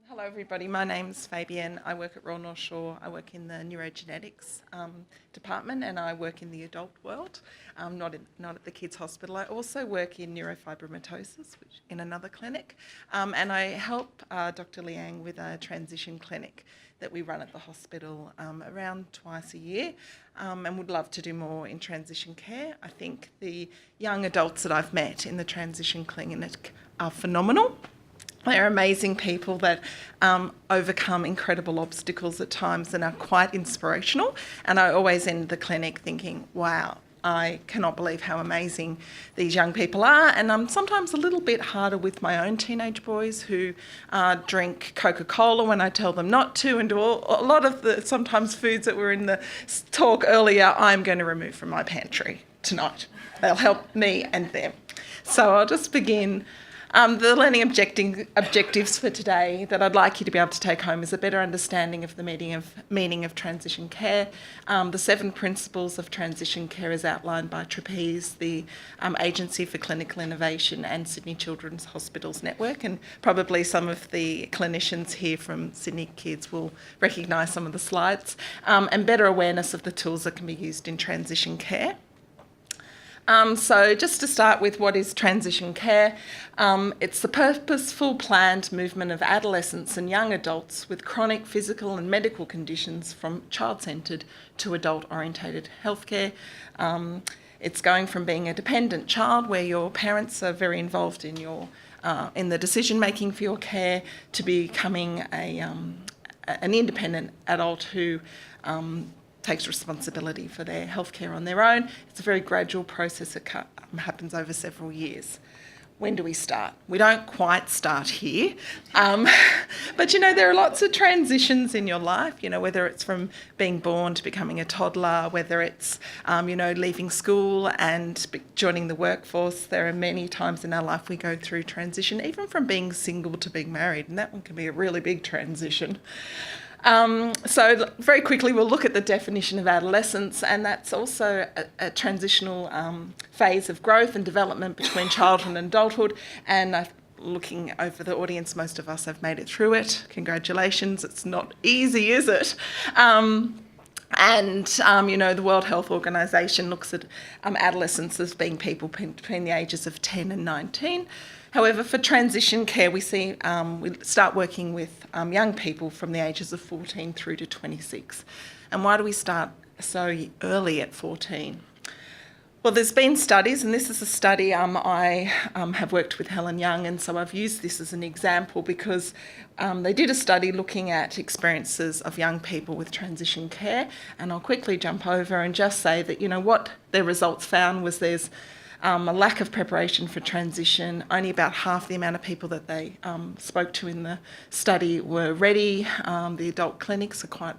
Hello everybody, my name's Fabienne. I work at Royal North Shore. I work in the neurogenetics department and I work in the adult world, not at the kids hospital. I also work in neurofibromatosis in another clinic, and I help Dr. Liang with a transition clinic that we run at the hospital around twice a year, and would love to do more in transition care. I think the young adults that I've met in the transition clinic are phenomenal. They're amazing people that overcome incredible obstacles at times and are quite inspirational. And I always end the clinic thinking, wow, I cannot believe how amazing these young people are. And I'm sometimes a little bit harder with my own teenage boys who drink Coca-Cola when I tell them not to, and do a lot of the sometimes foods that were in the talk earlier, I'm going to remove from my pantry tonight. They'll help me and them. So I'll just begin. The learning objectives for today that I'd like you to be able to take home is a better understanding of the meaning of transition care. The 7 principles of transition care is outlined by Trapeze, the Agency for Clinical Innovation, and Sydney Children's Hospitals Network, and probably some of the clinicians here from Sydney Kids will recognise some of the slides, and better awareness of the tools that can be used in transition care. So just to start with, what is transition care? It's the purposeful, planned movement of adolescents and young adults with chronic physical and medical conditions from child-centred to adult-orientated healthcare. It's going from being a dependent child where your parents are very involved in the decision-making for your care to becoming an independent adult who takes responsibility for their healthcare on their own. It's a very gradual process that happens over several years. When do we start? We don't quite start here, but there are lots of transitions in your life, whether it's from being born to becoming a toddler, whether it's, leaving school and joining the workforce. There are many times in our life we go through transition, even from being single to being married, and that one can be a really big transition. So very quickly we'll look at the definition of adolescence, and that's also a transitional phase of growth and development between childhood and adulthood. And looking over the audience, most of us have made it through it. Congratulations, it's not easy, is it? The World Health Organization looks at adolescents as being people between the ages of 10 and 19. However, for transition care, we start working with young people from the ages of 14 through to 26. And why do we start so early at 14? Well, there's been studies, and this is a study I have worked with Helen Young, and so I've used this as an example because they did a study looking at experiences of young people with transition care, and I'll quickly jump over and just say that, what their results found was there's a lack of preparation for transition. Only about half the amount of people that they spoke to in the study were ready. The adult clinics are quite,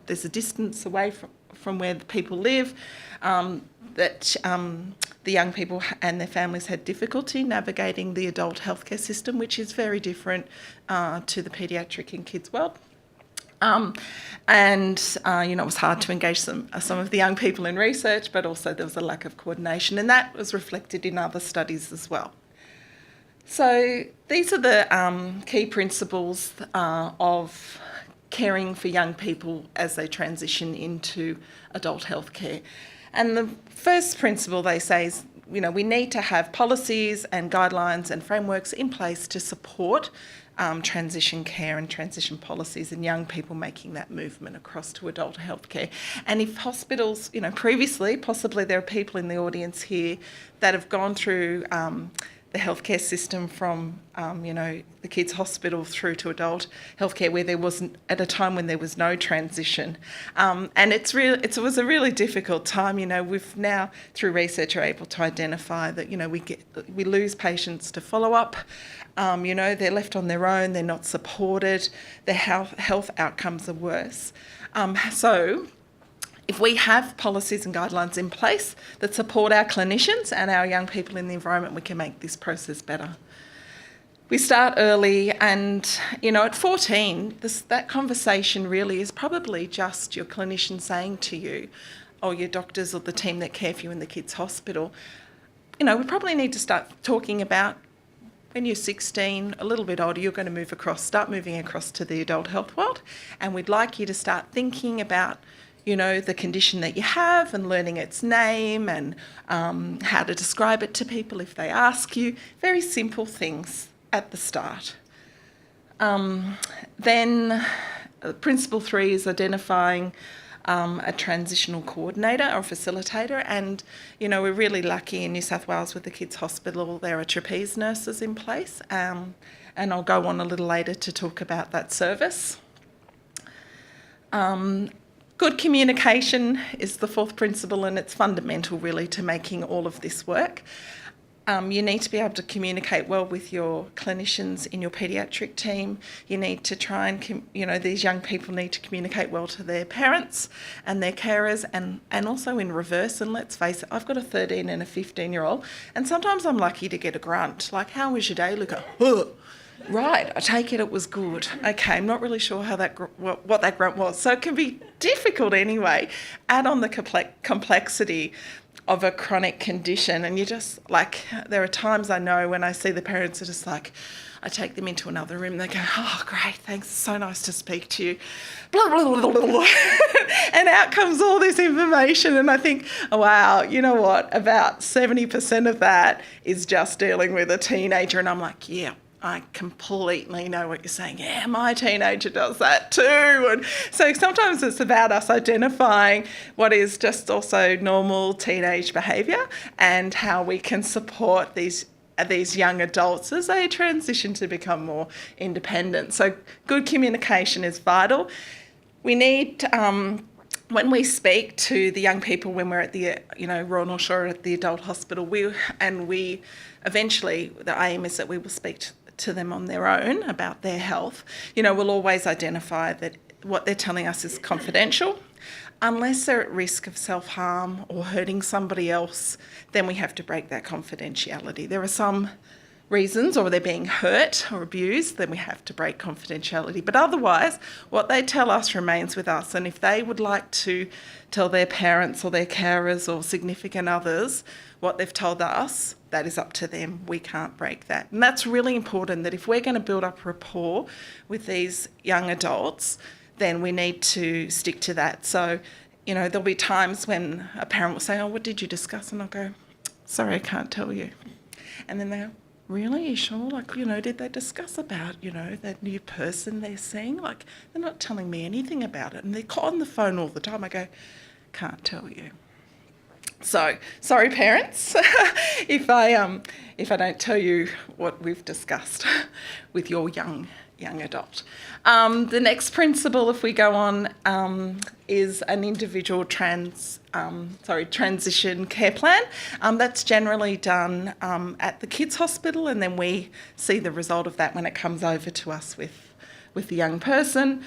there's a distance away from where the people live. The young people and their families had difficulty navigating the adult healthcare system, which is very different to the paediatric and kids world. It was hard to engage some of the young people in research, but also there was a lack of coordination, and that was reflected in other studies as well. So these are the key principles of caring for young people as they transition into adult healthcare. And the first principle they say is, we need to have policies and guidelines and frameworks in place to support transition care and transition policies and young people making that movement across to adult healthcare. And if hospitals, previously, possibly there are people in the audience here that have gone through the healthcare system from, the kids' hospital through to adult healthcare, where there wasn't, at a time when there was no transition. And it was a really difficult time. We've now, through research, are able to identify that, we lose patients to follow-up. They're left on their own, they're not supported, their health outcomes are worse. So if we have policies and guidelines in place that support our clinicians and our young people in the environment, we can make this process better. We start early, and, at 14, that conversation really is probably just your clinician saying to you, or your doctors or the team that care for you in the kids' hospital, we probably need to start talking about when you're 16, a little bit older, you're going to start moving across to the adult health world, and we'd like you to start thinking about, you know, the condition that you have and learning its name and how to describe it to people if they ask you. Very simple things at the start. Then principle 3 is identifying a transitional coordinator or facilitator, and you know, we're really lucky in New South Wales with the Kids Hospital. There are trapeze nurses in place, and I'll go on a little later to talk about that service. Good communication is the 4th principle, and it's fundamental really to making all of this work. You need to be able to communicate well with your clinicians in your paediatric team. You need to try and, these young people need to communicate well to their parents and their carers, and also in reverse. And let's face it, I've got a 13 and a 15-year-old, and sometimes I'm lucky to get a grunt. Like, how was your day, Luca? Right, I take it was good. Okay, I'm not really sure how what that grunt was. So it can be difficult anyway. Add on the complexity of a chronic condition, and you just, like, there are times I know when I see the parents are just like, I take them into another room and they go, oh, great, thanks, it's so nice to speak to you. Blah, blah, blah, blah, blah. And out comes all this information, and I think, oh, wow, you know what, about 70% of that is just dealing with a teenager, and I'm like, yeah, I completely know what you're saying. Yeah, my teenager does that too. And so sometimes it's about us identifying what is just also normal teenage behaviour and how we can support these young adults as they transition to become more independent. So good communication is vital. We need, when we speak to the young people when we're at the Royal North Shore at the adult hospital, we eventually, the aim is that we will speak to them on their own about their health. We'll always identify that what they're telling us is confidential. Unless they're at risk of self-harm or hurting somebody else, then we have to break that confidentiality. There are some reasons, or they're being hurt or abused, then we have to break confidentiality. But otherwise, what they tell us remains with us. And if they would like to tell their parents or their carers or significant others what they've told us, that is up to them. We can't break that. And that's really important, that if we're going to build up rapport with these young adults, then we need to stick to that. So, there'll be times when a parent will say, oh, what did you discuss? And I'll go, sorry, I can't tell you. And then they go, really? Are you sure? Like, did they discuss about, that new person they're seeing? Like, they're not telling me anything about it. And they're on the phone all the time. I go, can't tell you. So, sorry parents, if I don't tell you what we've discussed with your young adult. The next principle, if we go on, is an individual transition care plan. That's generally done at the kids' hospital, and then we see the result of that when it comes over to us with the young person.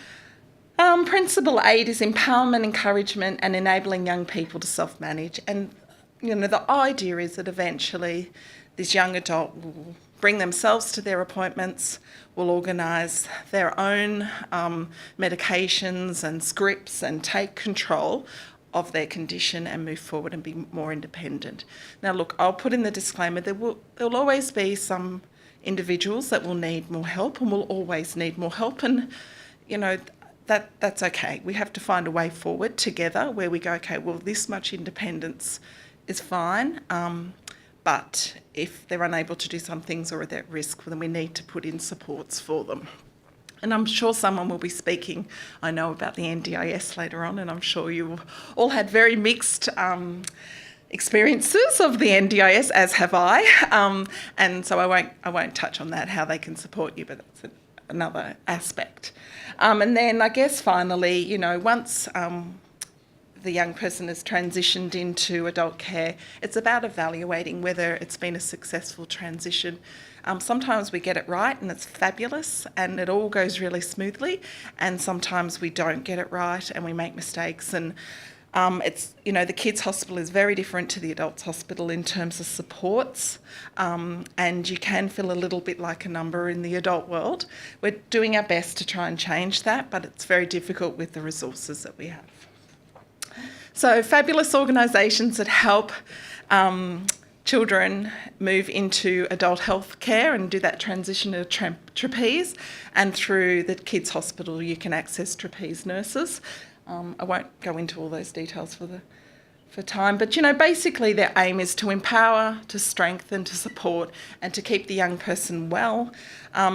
Principle 8 is empowerment, encouragement and enabling young people to self-manage. And, the idea is that eventually this young adult will bring themselves to their appointments, will organise their own medications and scripts and take control of their condition and move forward and be more independent. Now, look, I'll put in the disclaimer, there'll always be some individuals that will need more help and will always need more help, and, that's okay. We have to find a way forward together where we go, okay, well, this much independence is fine, but if they're unable to do some things or are at risk, then we need to put in supports for them. And I'm sure someone will be speaking, I know, about the NDIS later on, and I'm sure you all had very mixed experiences of the NDIS, as have I, and so I won't touch on that, how they can support you, but that's another aspect. And then I guess finally, once the young person has transitioned into adult care, it's about evaluating whether it's been a successful transition. Sometimes we get it right and it's fabulous and it all goes really smoothly, and sometimes we don't get it right and we make mistakes. And it's, the kids' hospital is very different to the adults' hospital in terms of supports, and you can feel a little bit like a number in the adult world. We're doing our best to try and change that, but it's very difficult with the resources that we have. So fabulous organisations that help children move into adult health care and do that transition to trapeze, and through the kids' hospital you can access trapeze nurses. I won't go into all those details for time, but basically their aim is to empower, to strengthen, to support, and to keep the young person well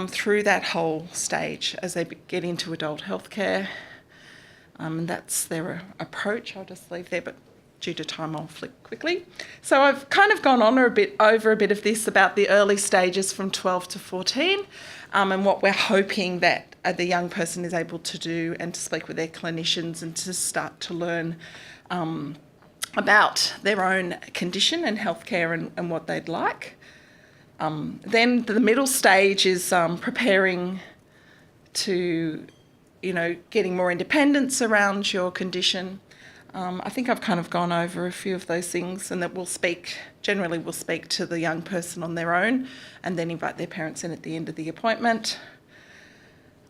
through that whole stage as they get into adult healthcare. And that's their approach. I'll just leave there, but due to time I'll flick quickly. So I've kind of gone on over a bit of this about the early stages from 12 to 14 and what we're hoping that the young person is able to do, and to speak with their clinicians and to start to learn about their own condition and healthcare and what they'd like. Then the middle stage is preparing to, getting more independence around your condition. I think I've kind of gone over a few of those things, and that we'll speak to the young person on their own and then invite their parents in at the end of the appointment.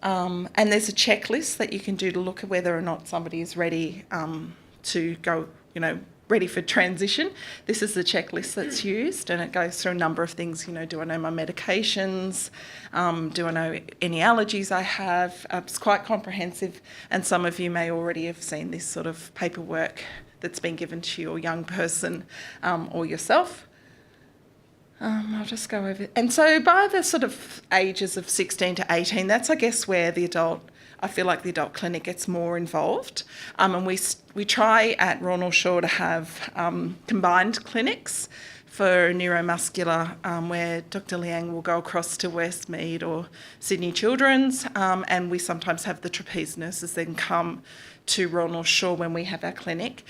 And there's a checklist that you can do to look at whether or not somebody is ready to go, ready for transition. This is the checklist that's used, and it goes through a number of things. Do I know my medications? Do I know any allergies I have? It's quite comprehensive, and some of you may already have seen this sort of paperwork that's been given to your young person or yourself. I'll just go over it. And so by the sort of ages of 16 to 18, that's, I guess, where I feel like the adult clinic gets more involved. And we try at Royal North Shore to have combined clinics for neuromuscular, where Dr. Liang will go across to Westmead or Sydney Children's, and we sometimes have the trapeze nurses then come to Royal North Shore when we have our clinic.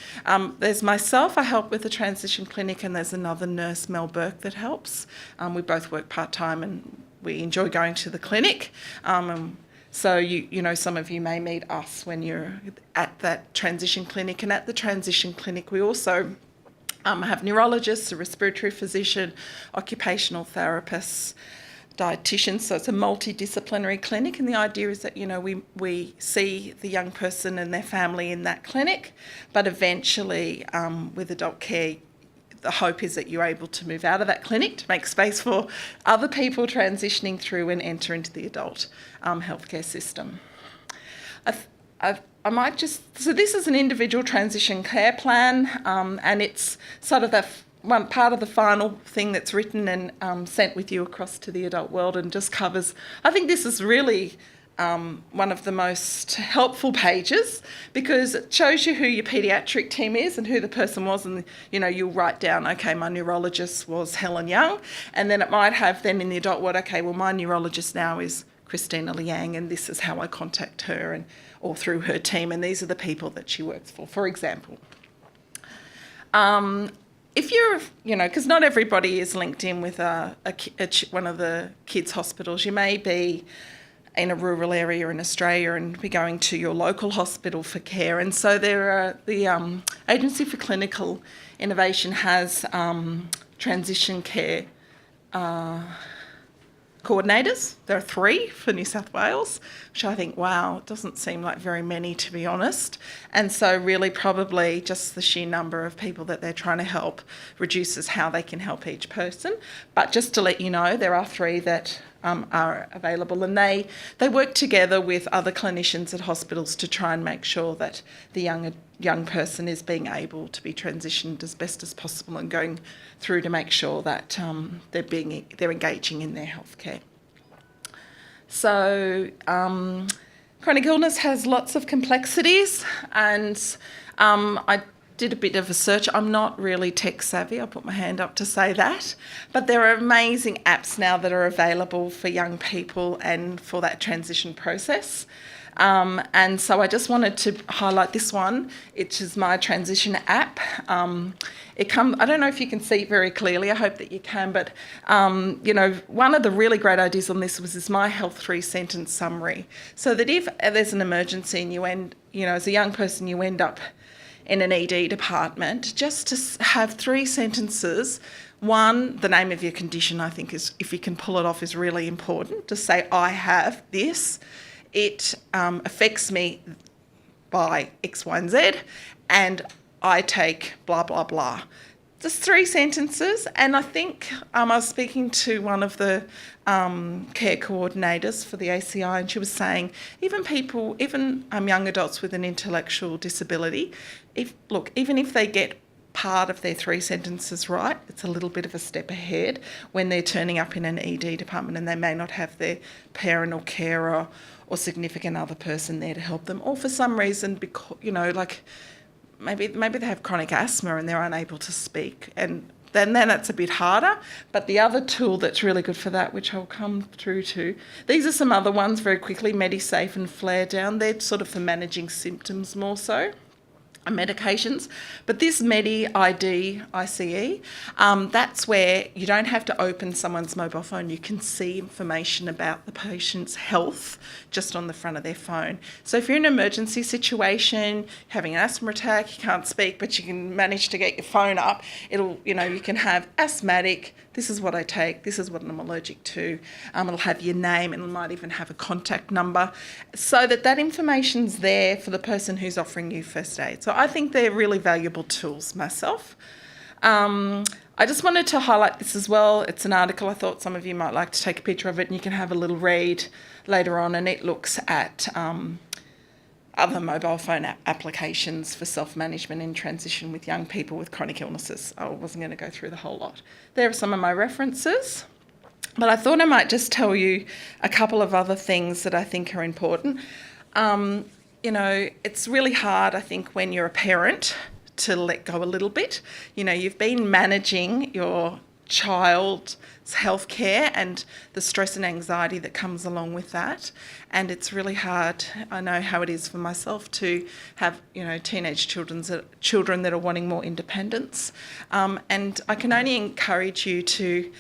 There's myself, I help with the transition clinic, and there's another nurse, Mel Burke, that helps. We both work part-time and we enjoy going to the clinic. So, some of you may meet us when you're at that transition clinic. And at the transition clinic, we also have neurologists, a respiratory physician, occupational therapists, dietitians. So it's a multidisciplinary clinic. And the idea is that, we see the young person and their family in that clinic, but eventually with adult care, the hope is that you're able to move out of that clinic to make space for other people transitioning through and enter into the adult healthcare system. So this is an individual transition care plan, and it's sort of one part of the final thing that's written and sent with you across to the adult world, and just covers, I think this is really one of the most helpful pages, because it shows you who your paediatric team is and who the person was, and you'll write down, okay, my neurologist was Helen Young, and then it might have then in the adult world, okay, well, my neurologist now is Christina Liang, and this is how I contact her or through her team, and these are the people that she works for example. If you're, because not everybody is linked in with one of the kids' hospitals. You may be in a rural area in Australia and be going to your local hospital for care. And so the Agency for Clinical Innovation has transition care coordinators. There are 3 for New South Wales, which I think, wow, it doesn't seem like very many, to be honest. And so really probably just the sheer number of people that they're trying to help reduces how they can help each person. But just to let you know, there are 3 that are available, and they work together with other clinicians at hospitals to try and make sure that the young person is being able to be transitioned as best as possible, and going through to make sure that they're engaging in their healthcare. So chronic illness has lots of complexities, and I did a bit of a search. I'm not really tech savvy, I'll put my hand up to say that, but there are amazing apps now that are available for young people and for that transition process. And so I just wanted to highlight this one, which is my transition app. I don't know if you can see it very clearly, I hope that you can, but one of the really great ideas on this was my health 3-sentence summary, so that if there's an emergency and as a young person you end up in an ED department, just to have 3 sentences. One, the name of your condition, I think, is, if you can pull it off, is really important. To say, I have this, it affects me by X, Y and Z, and I take blah, blah, blah. Just 3 sentences, and I think I was speaking to one of the care coordinators for the ACI, and she was saying even young adults with an intellectual disability, even if they get part of their 3 sentences right, it's a little bit of a step ahead when they're turning up in an ED department and they may not have their parent or carer or significant other person there to help them, or for some reason, because maybe they have chronic asthma and they're unable to speak, and then that's a bit harder. But the other tool that's really good for that, which I'll come through to, these are some other ones very quickly, MediSafe and Flare Down. They're sort of for managing symptoms more so. Medications, but this Medi-ID ICE, that's where you don't have to open someone's mobile phone. You can see information about the patient's health just on the front of their phone. So if you're in an emergency situation, having an asthma attack, you can't speak, but you can manage to get your phone up, you can have asthmatic, this is what I take, this is what I'm allergic to. It'll have your name, and it might even have a contact number, so that information's there for the person who's offering you first aid. So I think they're really valuable tools myself. I just wanted to highlight this as well. It's an article. I thought some of you might like to take a picture of it, and you can have a little read later on, and it looks at other mobile phone applications for self-management in transition with young people with chronic illnesses. I wasn't going to go through the whole lot. There are some of my references, but I thought I might just tell you a couple of other things that I think are important. It's really hard, I think, when you're a parent to let go a little bit. You've been managing your child's healthcare and the stress and anxiety that comes along with that, and it's really hard. I know how it is for myself to have teenage children that are wanting more independence, and I can only encourage you to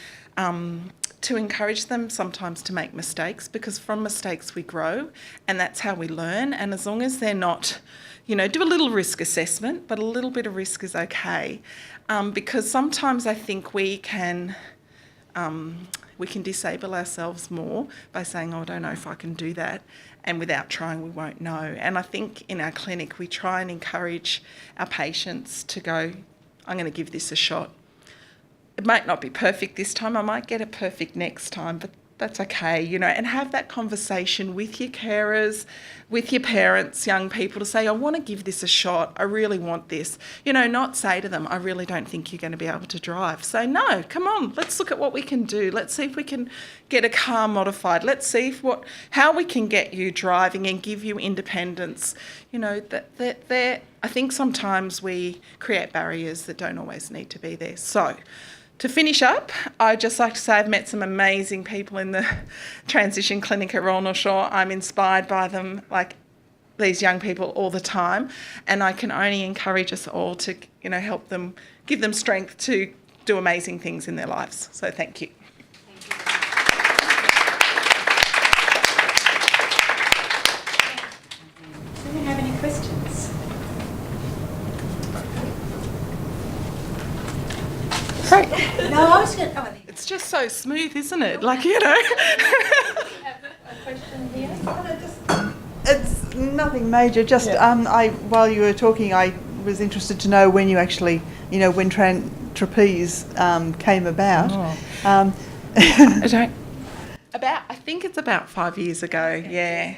encourage them sometimes to make mistakes, because from mistakes we grow, and that's how we learn. And as long as they're not, do a little risk assessment, but a little bit of risk is okay, because sometimes I think we can disable ourselves more by saying, I don't know if I can do that, and without trying we won't know. And I think in our clinic we try and encourage our patients to go, I'm going to give this a shot. It might not be perfect this time, I might get it perfect next time, but that's okay, and have that conversation with your carers, with your parents, young people, to say, I want to give this a shot, I really want this. Not say to them, I really don't think you're going to be able to drive. Say, no, come on, let's look at what we can do. Let's see if we can get a car modified. Let's see how we can get you driving and give you independence. I think sometimes we create barriers that don't always need to be there. So, to finish up, I'd just like to say I've met some amazing people in the transition clinic at Royal North Shore. I'm inspired by them, like these young people, all the time, and I can only encourage us all to, help them, give them strength to do amazing things in their lives. So thank you. Do we have any questions? Great. No, I was going to... It's just so smooth, isn't it? Like, Do you have a question here? It's nothing major. Just while you were talking, I was interested to know when you actually, when trapeze came about. Oh. I think it's about 5 years ago. Yeah.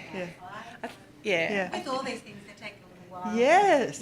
Yeah. With all these things, they take a little while. Yes.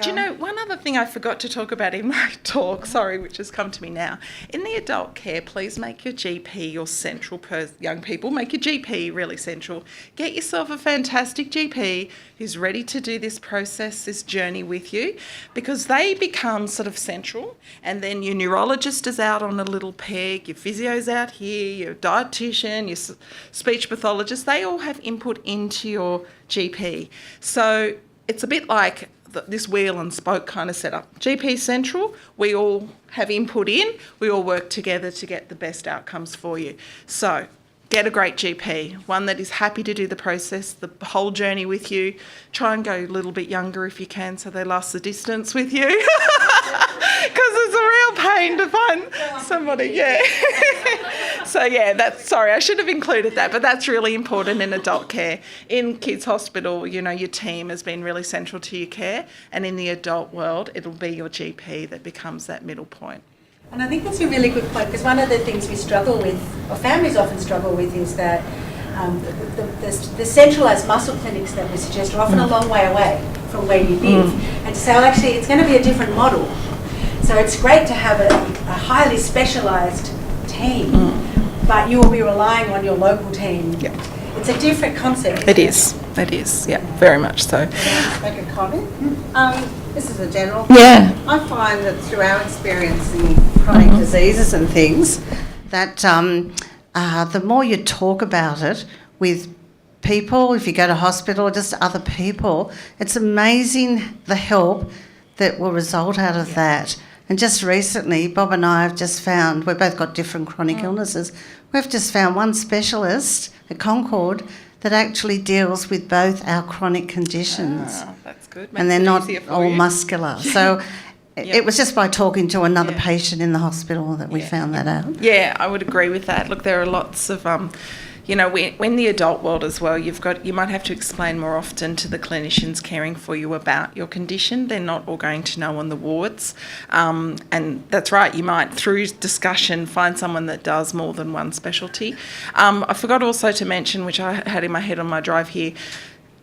Do you know, one other thing I forgot to talk about in my talk, which has come to me now. In the adult care, please make your GP your central young people. Make your GP really central. Get yourself a fantastic GP who's ready to do this process, this journey with you, because they become sort of central, and then your neurologist is out on a little peg, your physio's out here, your dietitian, your speech pathologist, they all have input into your GP. So it's a bit like this wheel and spoke kind of setup. GP central, we all have input in, we all work together to get the best outcomes for you. So get a great GP, one that is happy to do the process, the whole journey with you. Try and go a little bit younger if you can, so they last the distance with you. Because it's a real pain to find somebody, So yeah, sorry, I should have included that, but that's really important in adult care. In kids hospital, you know, your team has been really central to your care, and in the adult world, it'll be your GP that becomes that middle point. And I think that's a really good point, because one of the things we struggle with, or families often struggle with, is that the centralised muscle clinics that we suggest are often a long way away from where you live. And to say, well, actually, it's going to be a different model. So it's great to have a highly specialised team, but you will be relying on your local team. Yep. It's a different concept. It is, yeah, very much so. Can I just make a comment? This is a general. Yeah. I find that through our experience in chronic diseases and things, that the more you talk about it with people, if you go to hospital or just other people, it's amazing the help that will result out of that. And just recently, Bob and I have just found, we've both got different chronic illnesses, we've just found one specialist at Concord that actually deals with both our chronic conditions. That's good. And they're not all muscular. So it was just by talking to another patient in the hospital that we found that out. Yeah, I would agree with that. Look, there are lots of, you know, when the adult world as well, you might have to explain more often to the clinicians caring for you about your condition. They're not all going to know on the wards. And that's right, you might, through discussion, find someone that does more than one specialty. I forgot also to mention, which I had in my head on my drive here,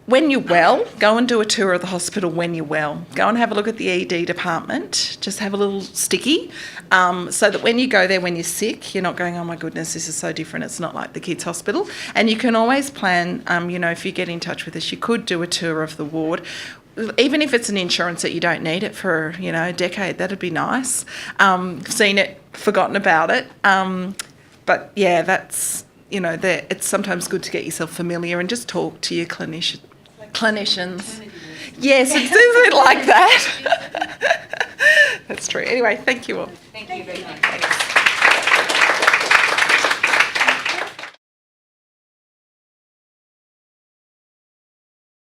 when you're well, go and do a tour of the hospital when you're well. Go and have a look at the ED department. Just have a little sticky so that when you go there when you're sick, you're not going, oh my goodness, this is so different. It's not like the kids' hospital. And you can always plan, you know, if you get in touch with us, you could do a tour of the ward. Even if it's an insurance that you don't need it for, you know, a decade, that'd be nice. Seen it, forgotten about it. But yeah, that's, you know, it's sometimes good to get yourself familiar and just talk to your clinicians. Yes, it's a bit like that. That's true. Anyway, thank you all. Thank you very much.